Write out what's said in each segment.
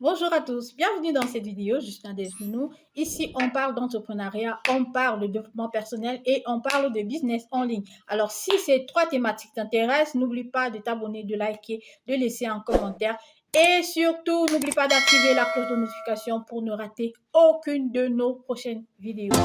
Bonjour à tous, bienvenue dans cette vidéo. Je suis Nadège Nounou. Ici, on parle d'entrepreneuriat, on parle de développement personnel et on parle de business en ligne. Alors, si ces trois thématiques t'intéressent, n'oublie pas de t'abonner, de liker, de laisser un commentaire et surtout, n'oublie pas d'activer la cloche de notification pour ne rater aucune de nos prochaines vidéos.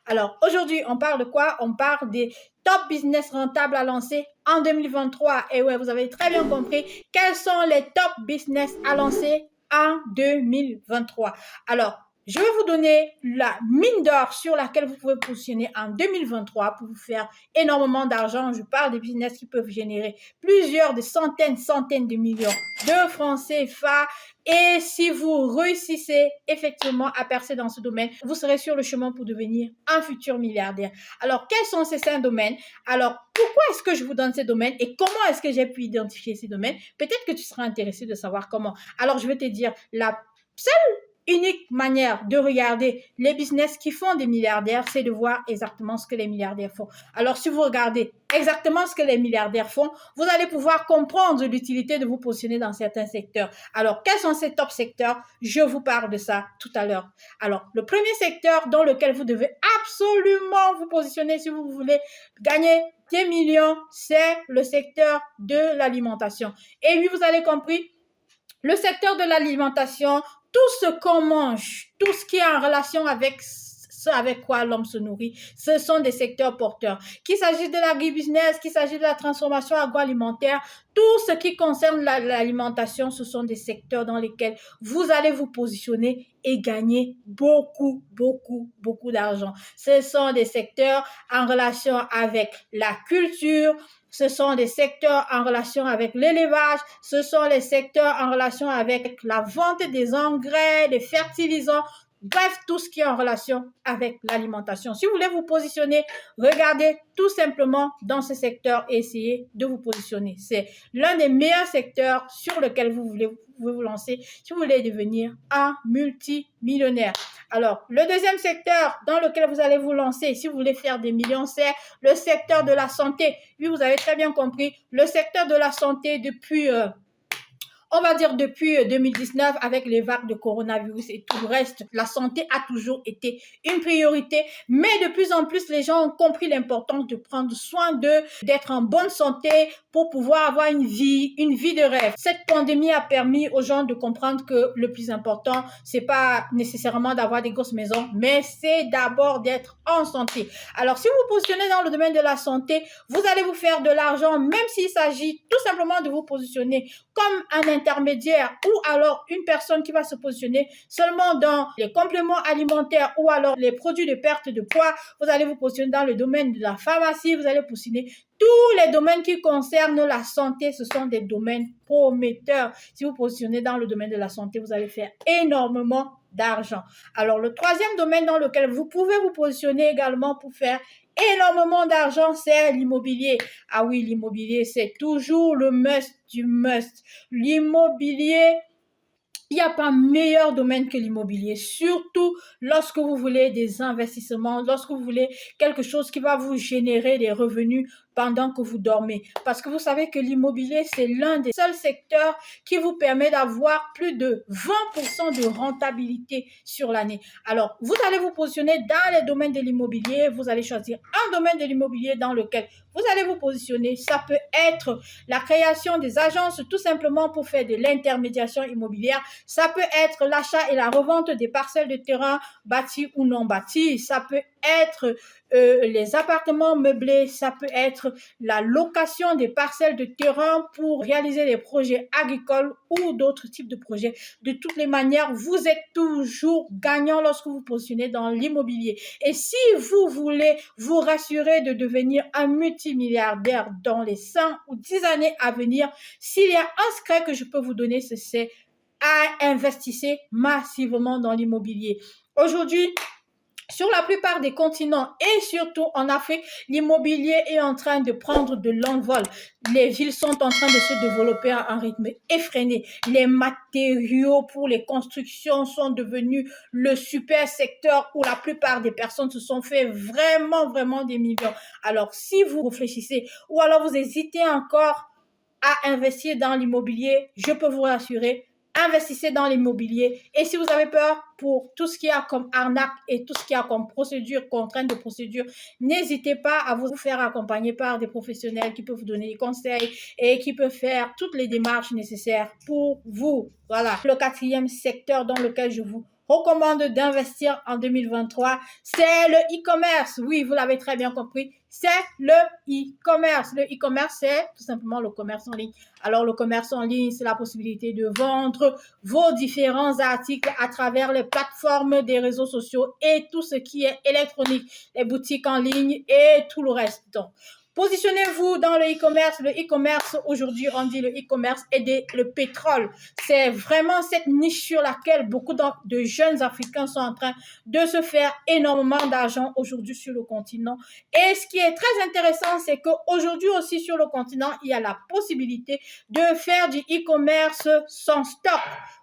Alors, aujourd'hui, on parle de quoi? On parle des top business rentables à lancer en 2023. Et ouais, vous avez très bien compris quels sont les top business à lancer en 2023. Alors, je vais vous donner la mine d'or sur laquelle vous pouvez positionner en 2023 pour vous faire énormément d'argent. Je parle de business qui peuvent générer plusieurs de centaines de millions de francs CFA. Et si vous réussissez effectivement à percer dans ce domaine, vous serez sur le chemin pour devenir un futur milliardaire. Alors, quels sont ces 5 domaines? Alors, pourquoi est-ce que je vous donne ces domaines et comment est-ce que j'ai pu identifier ces domaines? Peut-être que tu seras intéressé de savoir comment. Alors, je vais te dire, la seule unique manière de regarder les business qui font des milliardaires, c'est de voir exactement ce que les milliardaires font. Alors, si vous regardez exactement ce que les milliardaires font, vous allez pouvoir comprendre l'utilité de vous positionner dans certains secteurs. Alors, quels sont ces top secteurs? Je vous parle de ça tout à l'heure. Alors, le premier secteur dans lequel vous devez absolument vous positionner si vous voulez gagner des millions, c'est le secteur de l'alimentation. Et oui, vous avez compris, le secteur de l'alimentation, tout ce qu'on mange, tout ce qui est en relation avec ce avec quoi l'homme se nourrit, ce sont des secteurs porteurs. Qu'il s'agisse de l'agribusiness, qu'il s'agisse de la transformation agroalimentaire, tout ce qui concerne l'alimentation, ce sont des secteurs dans lesquels vous allez vous positionner et gagner beaucoup d'argent. Ce sont des secteurs en relation avec la culture, ce sont des secteurs en relation avec l'élevage, ce sont les secteurs en relation avec la vente des engrais, des fertilisants, bref, tout ce qui est en relation avec l'alimentation. Si vous voulez vous positionner, regardez tout simplement dans ce secteur et essayez de vous positionner. C'est l'un des meilleurs secteurs sur lequel vous pouvez vous lancer si vous voulez devenir un multimillionnaire. Alors, le deuxième secteur dans lequel vous allez vous lancer si vous voulez faire des millions, c'est le secteur de la santé. Oui, vous avez très bien compris, le secteur de la santé depuis on va dire depuis 2019, avec les vagues de coronavirus et tout le reste, la santé a toujours été une priorité. Mais de plus en plus, les gens ont compris l'importance de prendre soin d'eux, d'être en bonne santé pour pouvoir avoir une vie de rêve. Cette pandémie a permis aux gens de comprendre que le plus important, c'est pas nécessairement d'avoir des grosses maisons, mais c'est d'abord d'être en santé. Alors, si vous vous positionnez dans le domaine de la santé, vous allez vous faire de l'argent, même s'il s'agit tout simplement de vous positionner comme un intermédiaire ou alors une personne qui va se positionner seulement dans les compléments alimentaires ou alors les produits de perte de poids. Vous allez vous positionner dans le domaine de la pharmacie, vous allez positionner tous les domaines qui concernent la santé, ce sont des domaines prometteurs. Si vous positionnez dans le domaine de la santé, vous allez faire énormément d'argent. Alors, le troisième domaine dans lequel vous pouvez vous positionner également pour faire énormément d'argent, c'est l'immobilier. Ah oui, l'immobilier, c'est toujours le must du must. L'immobilier, il n'y a pas meilleur domaine que l'immobilier, surtout lorsque vous voulez des investissements, lorsque vous voulez quelque chose qui va vous générer des revenus pendant que vous dormez. Parce que vous savez que l'immobilier, c'est l'un des seuls secteurs qui vous permet d'avoir plus de 20% de rentabilité sur l'année. Alors, vous allez vous positionner dans les domaines de l'immobilier, vous allez choisir un domaine de l'immobilier dans lequel vous allez vous positionner. Ça peut être la création des agences tout simplement pour faire de l'intermédiation immobilière. Ça peut être l'achat et la revente des parcelles de terrain bâtis ou non bâtis. Ça peut être les appartements meublés, ça peut être la location des parcelles de terrain pour réaliser des projets agricoles ou d'autres types de projets. De toutes les manières, vous êtes toujours gagnant lorsque vous positionnez dans l'immobilier. Et si vous voulez vous rassurer de devenir un multimilliardaire dans les 5 ou 10 années à venir, s'il y a un secret que je peux vous donner, c'est à investir massivement dans l'immobilier. Aujourd'hui, Sur la plupart des continents et surtout en Afrique, l'immobilier est en train de prendre de l'envol. Les villes sont en train de se développer à un rythme effréné. Les matériaux pour les constructions sont devenus le super secteur où la plupart des personnes se sont fait vraiment des millions. Alors, si vous réfléchissez ou alors vous hésitez encore à investir dans l'immobilier, je peux vous rassurer, investissez dans l'immobilier. Et si vous avez peur pour tout ce qu'il y a comme arnaque et tout ce qu'il y a comme procédure, contrainte de procédure, n'hésitez pas à vous faire accompagner par des professionnels qui peuvent vous donner des conseils et qui peuvent faire toutes les démarches nécessaires pour vous. Voilà. Le quatrième secteur dans lequel je vous recommande d'investir en 2023, c'est le e-commerce. Oui, vous l'avez très bien compris, c'est le e-commerce. Le e-commerce, c'est tout simplement le commerce en ligne. Alors, le commerce en ligne, c'est la possibilité de vendre vos différents articles à travers les plateformes des réseaux sociaux et tout ce qui est électronique, les boutiques en ligne et tout le reste. Donc, positionnez-vous dans le e-commerce. Le e-commerce, aujourd'hui, on dit le e-commerce et le pétrole. C'est vraiment cette niche sur laquelle beaucoup de jeunes Africains sont en train de se faire énormément d'argent aujourd'hui sur le continent. Et ce qui est très intéressant, c'est qu'aujourd'hui aussi sur le continent, il y a la possibilité de faire du e-commerce sans stock.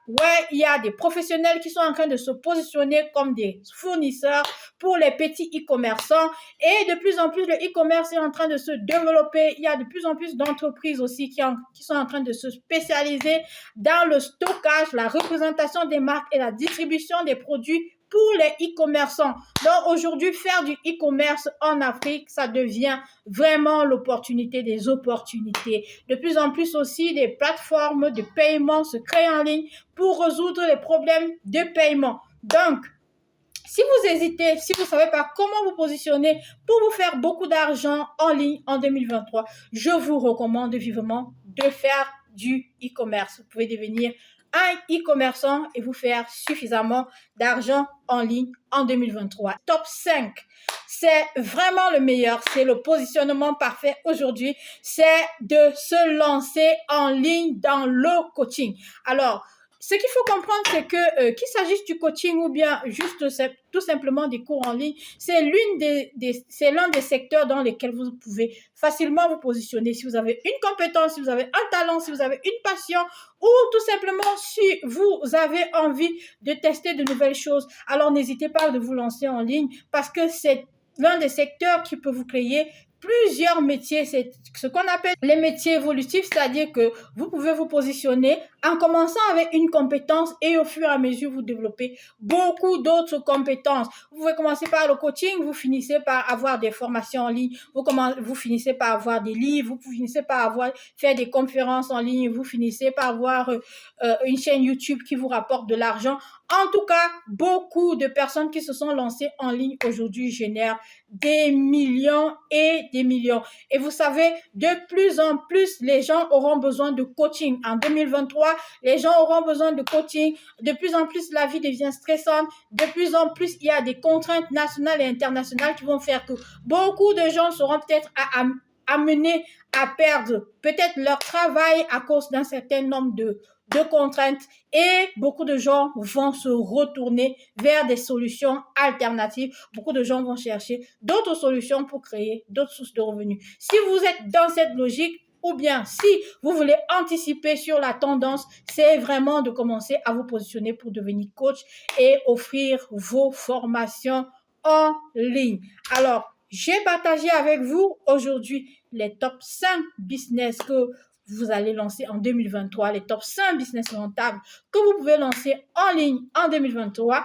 Ouais, il y a des professionnels qui sont en train de se positionner comme des fournisseurs pour les petits e-commerçants. Et de plus en plus, le e-commerce est en train de se développer. Il y a de plus en plus d'entreprises aussi qui sont en train de se spécialiser dans le stockage, la représentation des marques et la distribution des produits pour les e-commerçants. Donc aujourd'hui, faire du e-commerce en Afrique, ça devient vraiment l'opportunité des opportunités. De plus en plus aussi, des plateformes de paiement se créent en ligne pour résoudre les problèmes de paiement. Donc, si vous hésitez, si vous ne savez pas comment vous positionner pour vous faire beaucoup d'argent en ligne en 2023, je vous recommande vivement de faire du e-commerce. Vous pouvez devenir un e-commerçant et vous faire suffisamment d'argent en ligne en 2023. Top 5, c'est vraiment le meilleur, c'est le positionnement parfait aujourd'hui, c'est de se lancer en ligne dans le coaching. Alors, ce qu'il faut comprendre, c'est que qu'il s'agisse du coaching ou bien juste tout simplement des cours en ligne, c'est l'un des secteurs dans lesquels vous pouvez facilement vous positionner. Si vous avez une compétence, si vous avez un talent, si vous avez une passion ou tout simplement si vous avez envie de tester de nouvelles choses, alors n'hésitez pas à vous lancer en ligne parce que c'est l'un des secteurs qui peut vous créer plusieurs métiers. C'est ce qu'on appelle les métiers évolutifs, c'est-à-dire que vous pouvez vous positionner en commençant avec une compétence et au fur et à mesure vous développez beaucoup d'autres compétences. Vous pouvez commencer par le coaching, vous finissez par avoir des formations en ligne, vous finissez par avoir des livres, vous finissez par faire des conférences en ligne, vous finissez par avoir une chaîne YouTube qui vous rapporte de l'argent. En tout cas, beaucoup de personnes qui se sont lancées en ligne aujourd'hui génèrent des millions et des millions. Et vous savez, de plus en plus, les gens auront besoin de coaching. En 2023, les gens auront besoin de coaching. De plus en plus, la vie devient stressante. De plus en plus, il y a des contraintes nationales et internationales qui vont faire que beaucoup de gens seront peut-être amenés à perdre peut-être leur travail à cause d'un certain nombre de contraintes et beaucoup de gens vont se retourner vers des solutions alternatives. Beaucoup de gens vont chercher d'autres solutions pour créer d'autres sources de revenus. Si vous êtes dans cette logique, ou bien si vous voulez anticiper sur la tendance, c'est vraiment de commencer à vous positionner pour devenir coach et offrir vos formations en ligne. Alors, j'ai partagé avec vous aujourd'hui les top 5 business que vous allez lancer en 2023, les top 5 business rentables que vous pouvez lancer en ligne en 2023.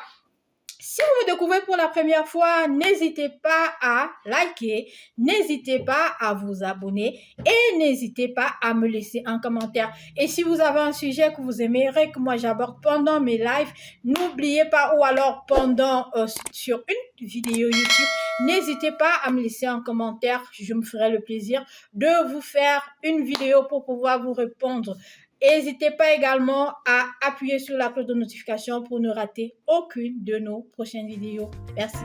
Si vous me découvrez pour la première fois, n'hésitez pas à liker, n'hésitez pas à vous abonner et n'hésitez pas à me laisser un commentaire. Et si vous avez un sujet que vous aimeriez que moi j'aborde pendant mes lives, n'oubliez pas ou alors sur une vidéo YouTube, n'hésitez pas à me laisser un commentaire. Je me ferai le plaisir de vous faire une vidéo pour pouvoir vous répondre. N'hésitez pas également à appuyer sur la cloche de notification pour ne rater aucune de nos prochaines vidéos. Merci.